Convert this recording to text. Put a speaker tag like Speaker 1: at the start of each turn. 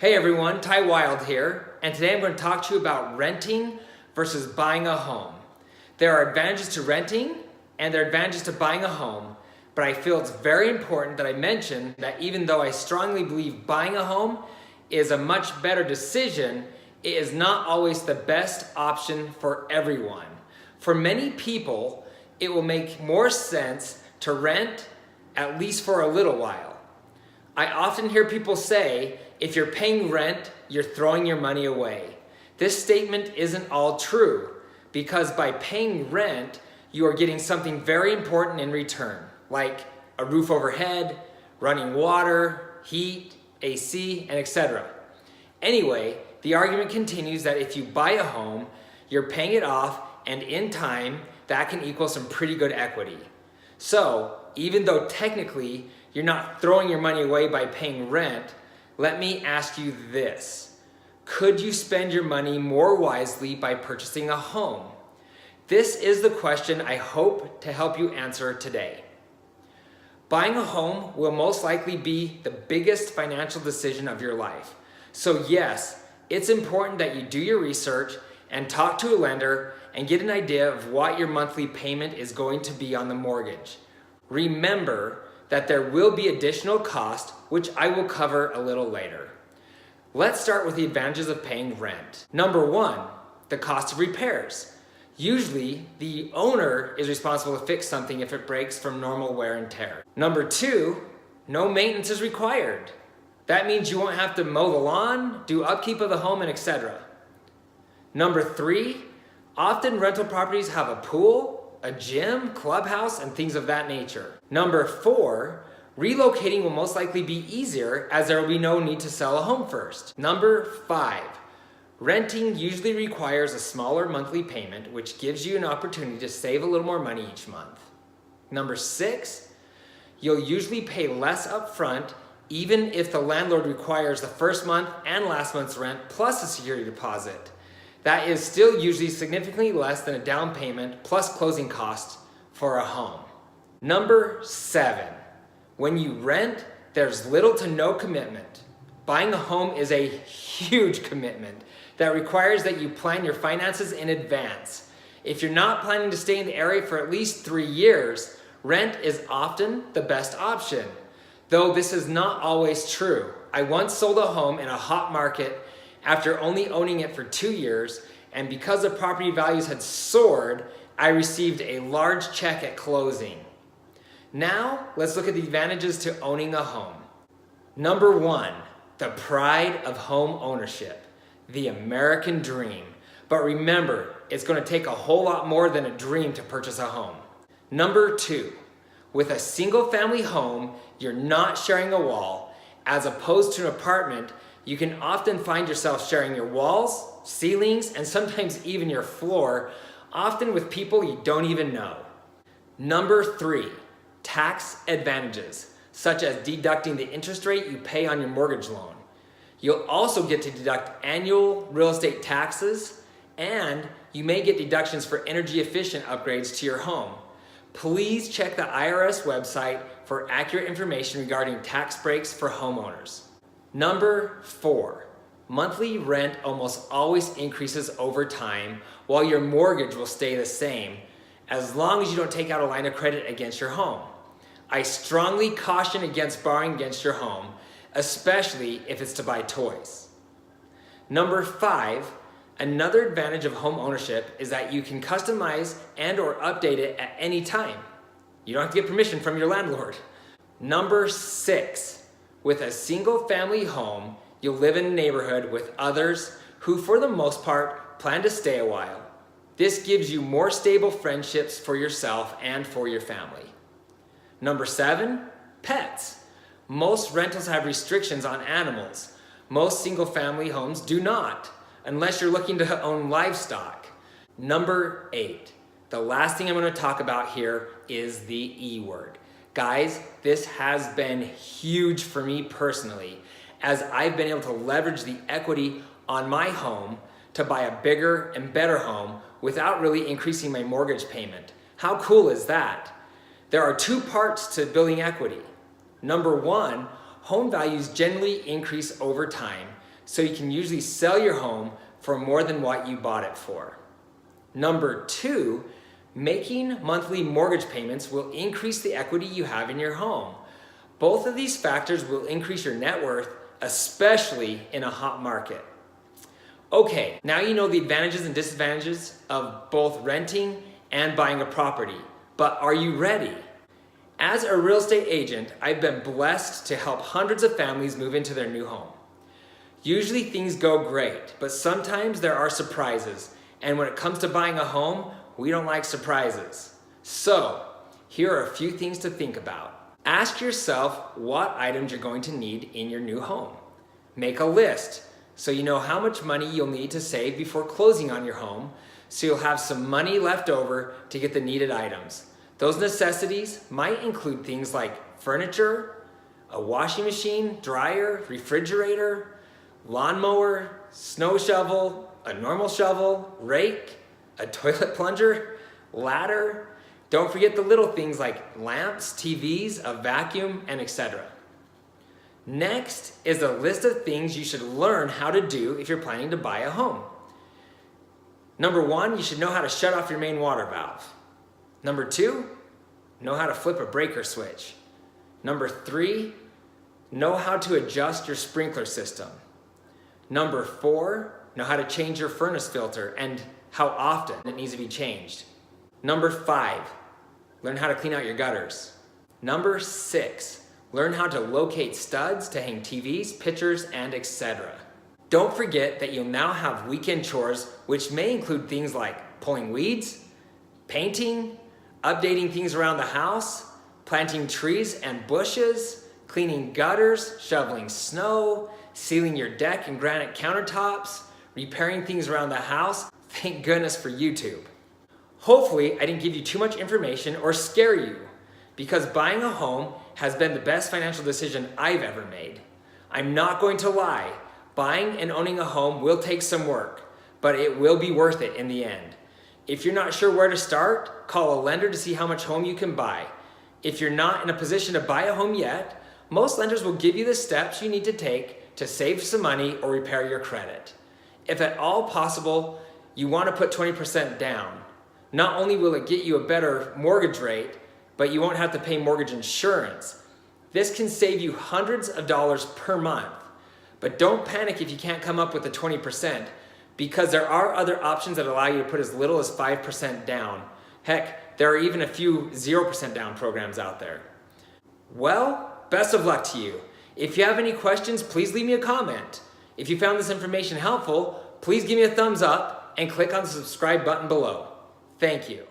Speaker 1: Hey everyone, Wilde here, and today I'm going to talk to you about renting versus buying a home. There are advantages to renting and there are advantages to buying a home, but I feel it's very important that I mention that even though I strongly believe buying a home is a much better decision, it is not always the best option for everyone. For many people, it will make more sense to rent at least for a little while. I often hear people say, if you're paying rent, you're throwing your money away. This statement isn't all true, because by paying rent, you are getting something very important in return, like a roof overhead, running water, heat, AC, and etc. Anyway, the argument continues that if you buy a home, you're paying it off, and in time, that can equal some pretty good equity. So, even though technically you're not throwing your money away by paying rent, let me ask you this. Could you spend your money more wisely by purchasing a home? This is the question I hope to help you answer today. Buying a home will most likely be the biggest financial decision of your life. So yes, it's important that you do your research and talk to a lender and get an idea of what your monthly payment is going to be on the mortgage. Remember that there will be additional cost, which I will cover a little later. Let's start with the advantages of paying rent. Number one, the cost of repairs. Usually, the owner is responsible to fix something if it breaks from normal wear and tear. Number two, no maintenance is required. That means you won't have to mow the lawn, do upkeep of the home, and etc. Number three, often rental properties have a pool, a gym, clubhouse, and things of that nature. Number four, relocating will most likely be easier as there will be no need to sell a home first. Number five, renting usually requires a smaller monthly payment, which gives you an opportunity to save a little more money each month. Number six, you'll usually pay less upfront even if the landlord requires the first month and last month's rent plus a security deposit. That is still usually significantly less than a down payment plus closing costs for a home. Number seven, when you rent, there's little to no commitment. Buying a home is a huge commitment that requires that you plan your finances in advance. If you're not planning to stay in the area for at least 3 years, rent is often the best option. Though this is not always true. I once sold a home in a hot market after only owning it for 2 years, and because the property values had soared, I received a large check at closing. Now, let's look at the advantages to owning a home. Number one, the pride of home ownership, the American dream. But remember, it's going to take a whole lot more than a dream to purchase a home. Number two, with a single family home, you're not sharing a wall. As opposed to an apartment, you can often find yourself sharing your walls, ceilings, and sometimes even your floor, often with people you don't even know. Number three, tax advantages, such as deducting the interest rate you pay on your mortgage loan. You'll also get to deduct annual real estate taxes, and you may get deductions for energy efficient upgrades to your home. Please check the IRS website for accurate information regarding tax breaks for homeowners. Number four, monthly rent almost always increases over time while your mortgage will stay the same as long as you don't take out a line of credit against your home. I strongly caution against borrowing against your home, especially if it's to buy toys. Number five, another advantage of home ownership is that you can customize and or update it at any time. You don't have to get permission from your landlord. Number six, with a single family home, you'll live in a neighborhood with others who for the most part plan to stay a while. This gives you more stable friendships for yourself and for your family. Number seven, pets. Most rentals have restrictions on animals. Most single family homes do not, unless you're looking to own livestock. Number eight, the last thing I'm going to talk about here is the E word. Guys, this has been huge for me personally, as I've been able to leverage the equity on my home to buy a bigger and better home without really increasing my mortgage payment. How cool is that? There are two parts to building equity. Number one, home values generally increase over time, so you can usually sell your home for more than what you bought it for. Number 2, making monthly mortgage payments will increase the equity you have in your home. Both of these factors will increase your net worth, especially in a hot market. Okay, now you know the advantages and disadvantages of both renting and buying a property, but are you ready? As a real estate agent, I've been blessed to help hundreds of families move into their new home. Usually things go great, but sometimes there are surprises, and when it comes to buying a home, we don't like surprises. So, here are a few things to think about. Ask yourself what items you're going to need in your new home. Make a list so you know how much money you'll need to save before closing on your home, so you'll have some money left over to get the needed items. Those necessities might include things like furniture, a washing machine, dryer, refrigerator, lawnmower, snow shovel, a normal shovel, rake, a toilet plunger, ladder. Don't forget the little things like lamps, TVs, a vacuum, and etc. Next is a list of things you should learn how to do if you're planning to buy a home. Number 1, you should know how to shut off your main water valve. Number 2, know how to flip a breaker switch. Number 3, know how to adjust your sprinkler system. Number 4, know how to change your furnace filter and how often it needs to be changed. Number 5, learn how to clean out your gutters. Number 6, learn how to locate studs to hang TVs, pictures, and etc. Don't forget that you'll now have weekend chores, which may include things like pulling weeds, painting, updating things around the house, planting trees and bushes, cleaning gutters, shoveling snow, sealing your deck and granite countertops, repairing things around the house. Thank goodness for YouTube. Hopefully, I didn't give you too much information or scare you, because buying a home has been the best financial decision I've ever made. I'm not going to lie, buying and owning a home will take some work, but it will be worth it in the end. If you're not sure where to start, call a lender to see how much home you can buy. If you're not in a position to buy a home yet, most lenders will give you the steps you need to take to save some money or repair your credit. If at all possible, you want to put 20% down. Not only will it get you a better mortgage rate, but you won't have to pay mortgage insurance. This can save you hundreds of dollars per month. But don't panic if you can't come up with the 20%, because there are other options that allow you to put as little as 5% down. Heck, there are even a few 0% down programs out there. Well, best of luck to you. If you have any questions, please leave me a comment. If you found this information helpful, please give me a thumbs up and click on the subscribe button below. Thank you.